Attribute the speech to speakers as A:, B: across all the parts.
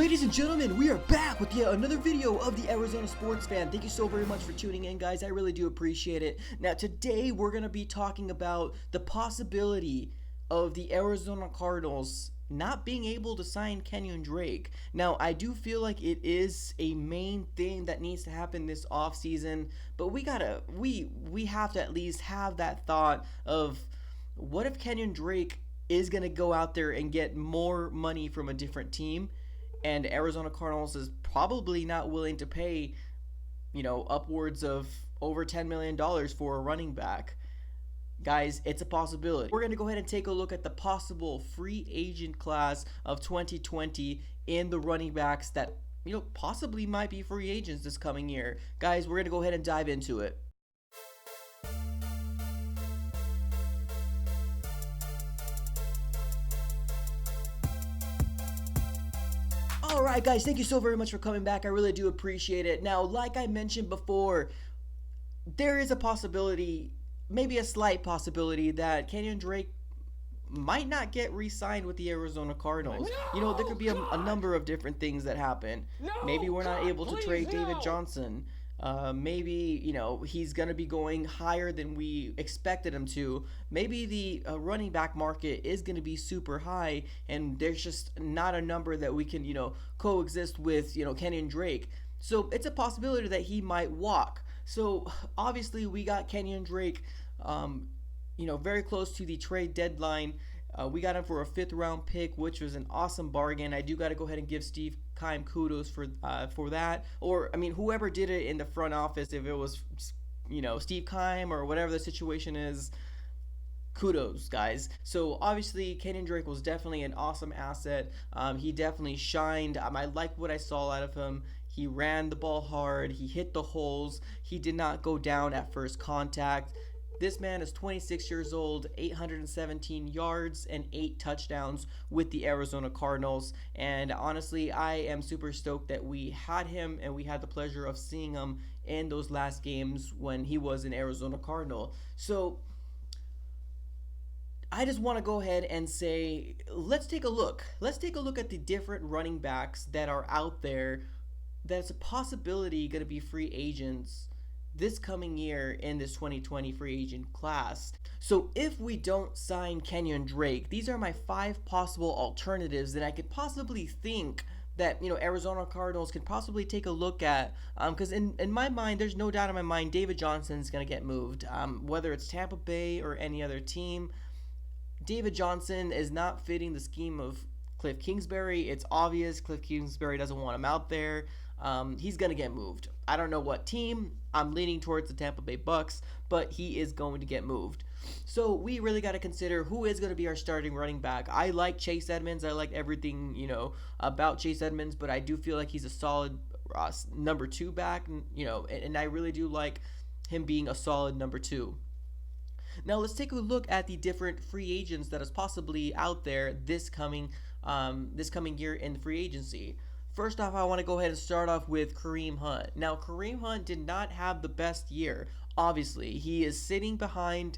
A: Ladies and gentlemen, we are back with yet another video of the Arizona Sports Fan. Thank you so very much for tuning in, guys. I really do appreciate it. Now, today we're going to be talking about the possibility of the Arizona Cardinals not being able to sign Kenyan Drake. Now, I do feel like it is a main thing that needs to happen this offseason, but we have to at least have that thought of what if Kenyan Drake is going to go out there and get more money from a different team, and Arizona Cardinals is probably not willing to pay, upwards of over $10 million for a running back. Guys, it's a possibility. We're going to go ahead and take a look at the possible free agent class of 2020 in the running backs that, possibly might be free agents this coming year. Guys, we're going to go ahead and dive into it. Alright guys, thank you so very much for coming back. I really do appreciate it. Now, like I mentioned before, there is a possibility, maybe a slight possibility, that Kenyan Drake might not get re-signed with the Arizona Cardinals.
B: No,
A: there could be a number of different things that happen.
B: No,
A: maybe we're not
B: God,
A: able to
B: please,
A: trade David
B: no.
A: Johnson. Maybe, he's going to be going higher than we expected him to. Maybe the running back market is going to be super high, and there's just not a number that we can, coexist with, Kenyan Drake. So it's a possibility that he might walk. So obviously we got Kenyan Drake, very close to the trade deadline. We got him for a 5th round pick, which was an awesome bargain. I do got to go ahead and give Steve Keim kudos for that, or whoever did it in the front office. If it was Steve Keim or whatever the situation is, kudos, guys. So obviously Kenyan Drake was definitely an awesome asset. He definitely shined. I like what I saw out of him. He ran the ball hard. He hit the holes. He did not go down at first contact. This man is 26 years old, 817 yards and 8 touchdowns with the Arizona Cardinals. And honestly, I am super stoked that we had him and we had the pleasure of seeing him in those last games when he was an Arizona Cardinal. So I just want to go ahead and say, let's take a look. Let's take a look at the different running backs that are out there that's a possibility going to be free agents this coming year in this 2020 free agent class. So if we don't sign Kenyan Drake, these are my 5 possible alternatives that I could possibly think that Arizona Cardinals could possibly take a look at, because in my mind, there's no doubt in my mind David Johnson's going to get moved, whether it's Tampa Bay or any other team. David Johnson is not fitting the scheme of Cliff Kingsbury. It's obvious Cliff Kingsbury doesn't want him out there. He's going to get moved. I don't know what team. I'm leaning towards the Tampa Bay Bucks, but he is going to get moved. So we really got to consider who is going to be our starting running back. I like Chase Edmonds. I like everything, about Chase Edmonds, but I do feel like he's a solid number 2 back, and I really do like him being a solid number 2. Now let's take a look at the different free agents that is possibly out there this coming year in the free agency. First off, I want to go ahead and start off with Kareem Hunt. Now, Kareem Hunt did not have the best year. Obviously, he is sitting behind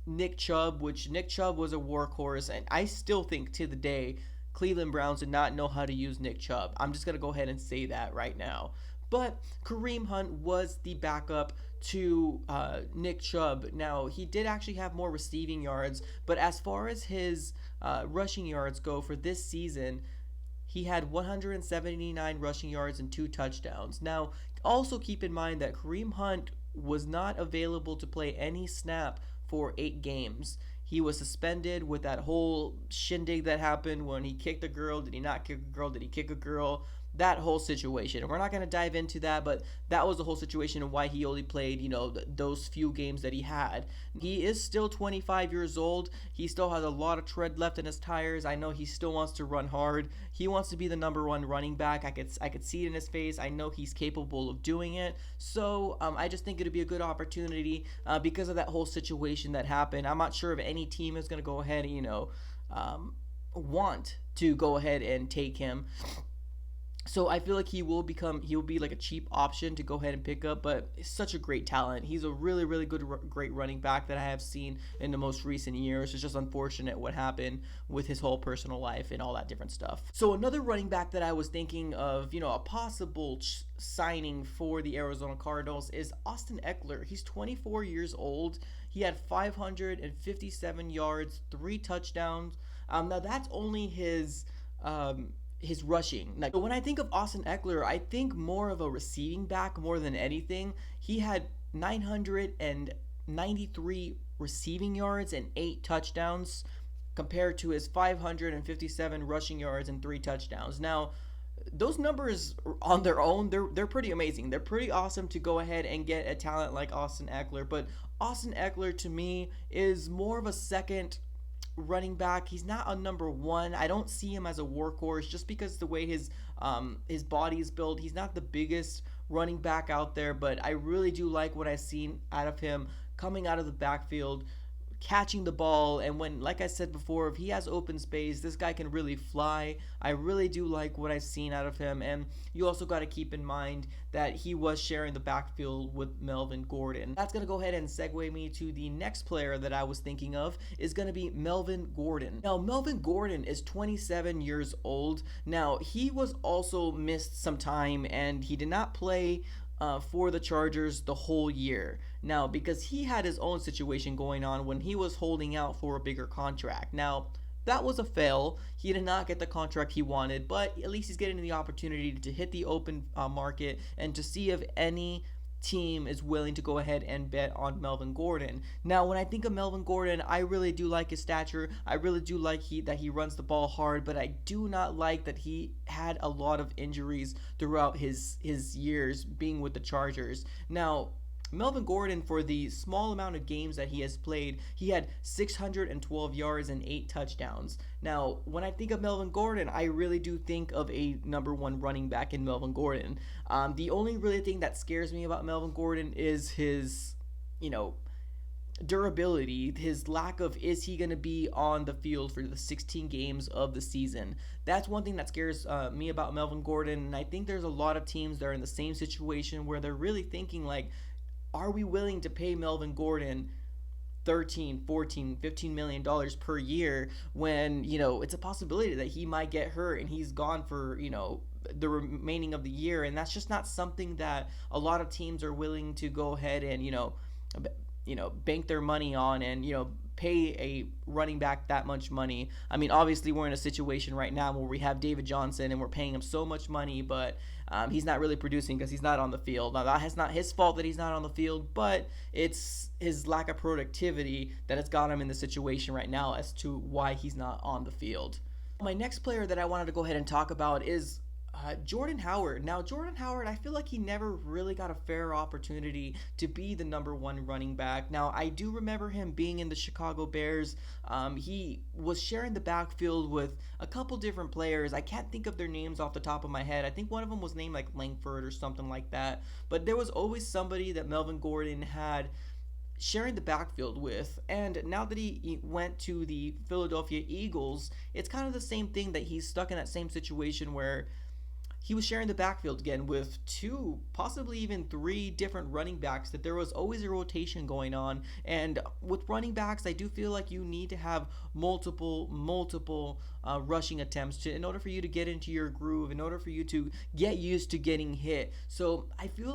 A: Nick Chubb, which Nick Chubb was a workhorse, and I still think to the day Cleveland Browns did not know how to use Nick Chubb. I'm just going to go ahead and say that right now. But Kareem Hunt was the backup to Nick Chubb. Now, he did actually have more receiving yards, but as far as his rushing yards go for this season, he had 179 rushing yards and 2 touchdowns. Now, also keep in mind that Kareem Hunt was not available to play any snap for 8 games. He was suspended with that whole shindig that happened when he kicked a girl. Did he not kick a girl? Did he kick a girl? That whole situation. We're not going to dive into that, but that was the whole situation and why he only played, those few games that he had. He is still 25 years old. He still has a lot of tread left in his tires. I know he still wants to run hard. He wants to be the number 1 running back. I could see it in his face. I know he's capable of doing it. So I just think it'd be a good opportunity because of that whole situation that happened. I'm not sure if any team is going to go ahead and, want to go ahead and take him. So I feel like he'll be like a cheap option to go ahead and pick up, but he's such a great talent. He's a really really good great running back that I have seen in the most recent years. It's just unfortunate what happened with his whole personal life and all that different stuff. So another running back that I was thinking of, a possible signing for the Arizona Cardinals is Austin Ekeler. He's 24 years old. He had 557 yards, 3 touchdowns. Now that's only his rushing. Like, when I think of Austin Ekeler, I think more of a receiving back more than anything. He had 993 receiving yards and 8 touchdowns compared to his 557 rushing yards and 3 touchdowns. Now, those numbers on their own, they're pretty amazing. They're pretty awesome to go ahead and get a talent like Austin Ekeler. But Austin Ekeler to me is more of a second running back. He's not a number one. I don't see him as a workhorse just because the way his body is built. He's not the biggest running back out there, but I really do like what I've seen out of him coming out of the backfield, catching the ball, and when, like I said before, if he has open space, this guy can really fly. I really do like what I've seen out of him. And you also got to keep in mind that he was sharing the backfield with Melvin Gordon. That's going to go ahead and segue me to the next player that I was thinking of, is going to be Melvin Gordon. Now, Melvin Gordon is 27 years old. Now, he was also missed some time and he did not play for the Chargers the whole year. Now, because he had his own situation going on when he was holding out for a bigger contract. Now, that was a fail. He did not get the contract he wanted, but at least he's getting the opportunity to hit the open market and to see if any team is willing to go ahead and bet on Melvin Gordon. Now, when I think of Melvin Gordon, I really do like his stature. I really do like that he runs the ball hard, but I do not like that he had a lot of injuries throughout his years being with the Chargers. Now, Melvin Gordon, for the small amount of games that he has played, he had 612 yards and 8 touchdowns. Now, when I think of Melvin Gordon, I really do think of a number one running back in Melvin Gordon. The only really thing that scares me about Melvin Gordon is his, durability, his lack of, is he going to be on the field for the 16 games of the season? That's one thing that scares me about Melvin Gordon, and I think there's a lot of teams that are in the same situation where they're really thinking like, are we willing to pay Melvin Gordon 13, 14, 15 million dollars per year when, it's a possibility that he might get hurt and he's gone for, the remaining of the year, and that's just not something that a lot of teams are willing to go ahead and, bank their money on and, pay a running back that much money. I mean, obviously we're in a situation right now where we have David Johnson and we're paying him so much money, but he's not really producing because he's not on the field. Now, that's not his fault that he's not on the field, but it's his lack of productivity that has got him in the situation right now as to why he's not on the field. My next player that I wanted to go ahead and talk about is Jordan Howard. Now, Jordan Howard, I feel like he never really got a fair opportunity to be the number one running back. Now, I do remember him being in the Chicago Bears. He was sharing the backfield with a couple different players. I can't think of their names off the top of my head. I think one of them was named like Langford or something like that. But there was always somebody that Melvin Gordon had sharing the backfield with, and now that he went to the Philadelphia Eagles, it's kind of the same thing, that he's stuck in that same situation where he was sharing the backfield again with 2, possibly even 3 different running backs, that there was always a rotation going on. And with running backs, I do feel like you need to have multiple rushing attempts in order for you to get into your groove, in order for you to get used to getting hit. So I feel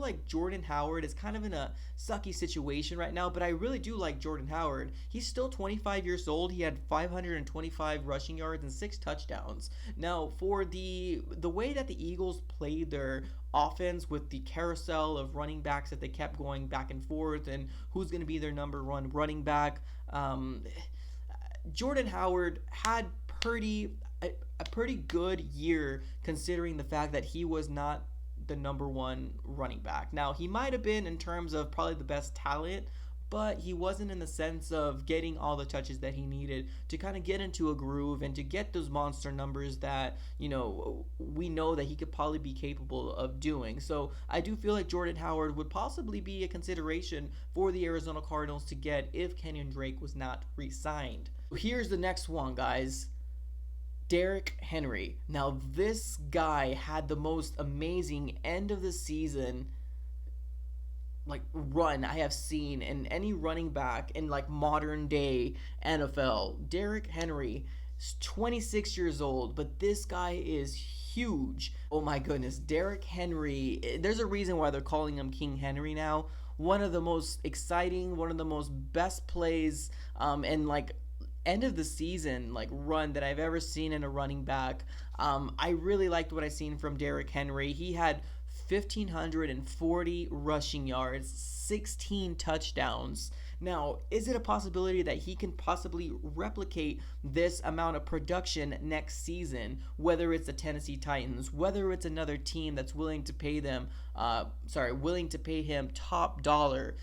A: like Jordan Howard is kind of in a sucky situation right now, but I really do like Jordan Howard. He's still 25 years old. He had 525 rushing yards and 6 touchdowns. Now, for the way that the Eagles played their offense with the carousel of running backs that they kept going back and forth and who's going to be their number one running back, Jordan Howard had a pretty good year considering the fact that he was not the number one running back. Now, he might have been in terms of probably the best talent, but he wasn't in the sense of getting all the touches that he needed to kind of get into a groove and to get those monster numbers that, we know that he could probably be capable of doing. So I do feel like Jordan Howard would possibly be a consideration for the Arizona Cardinals to get if Kenyan Drake was not re-signed. Here's the next one, guys. Derrick Henry. Now, this guy had the most amazing end of the season run I have seen in any running back in modern day NFL. Derrick Henry is 26 years old, but this guy is huge. Oh my goodness, Derrick Henry. There's a reason why they're calling him King Henry now. One of the most exciting, one of the most best plays, and end of the season run that I've ever seen in a running back. I really liked what I seen from Derrick Henry. He had 1,540 rushing yards, 16 touchdowns. Now, is it a possibility that he can possibly replicate this amount of production next season, whether it's the Tennessee Titans, whether it's another team that's willing to pay him top dollar?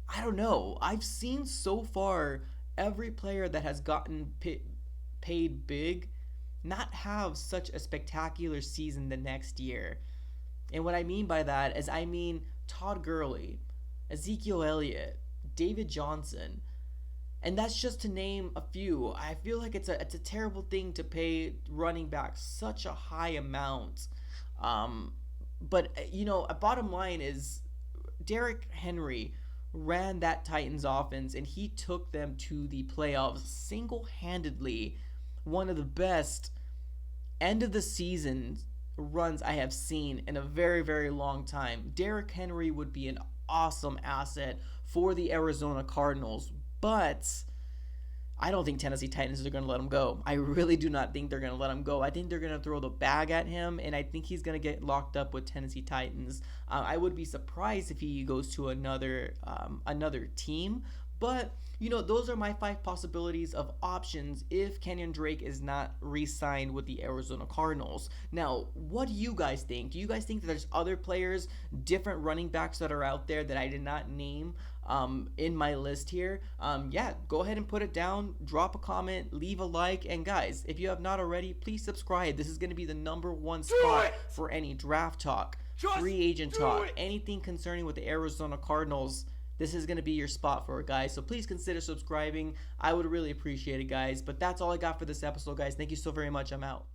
A: I don't know. I've seen so far every player that has gotten paid big not have such a spectacular season the next year. And what I mean by that is Todd Gurley, Ezekiel Elliott, David Johnson, and that's just to name a few. I feel like it's a terrible thing to pay running backs such a high amount. But a bottom line is Derrick Henry ran that Titans offense and he took them to the playoffs single-handedly. One of the best end of the season runs I have seen in a very, very long time. Derrick Henry would be an awesome asset for the Arizona Cardinals, but I don't think Tennessee Titans are going to let him go. I really do not think they're going to let him go. I think they're going to throw the bag at him, and I think he's going to get locked up with Tennessee Titans. I would be surprised if he goes to another team, but those are my 5 possibilities of options if Kenyan Drake is not re-signed with the Arizona Cardinals. Now, what do you guys think? Do you guys think that there's other players, different running backs that are out there that I did not name in my list here? Yeah, go ahead and put it down, drop a comment, leave a like, and guys, if you have not already, please subscribe. This is going to be the #1 spot for any draft talk, free agent talk, anything concerning with the Arizona Cardinals. This is going to be your spot for it, guys. So please consider subscribing. I would really appreciate it, guys. But that's all I got for this episode, guys. Thank you so very much. I'm out.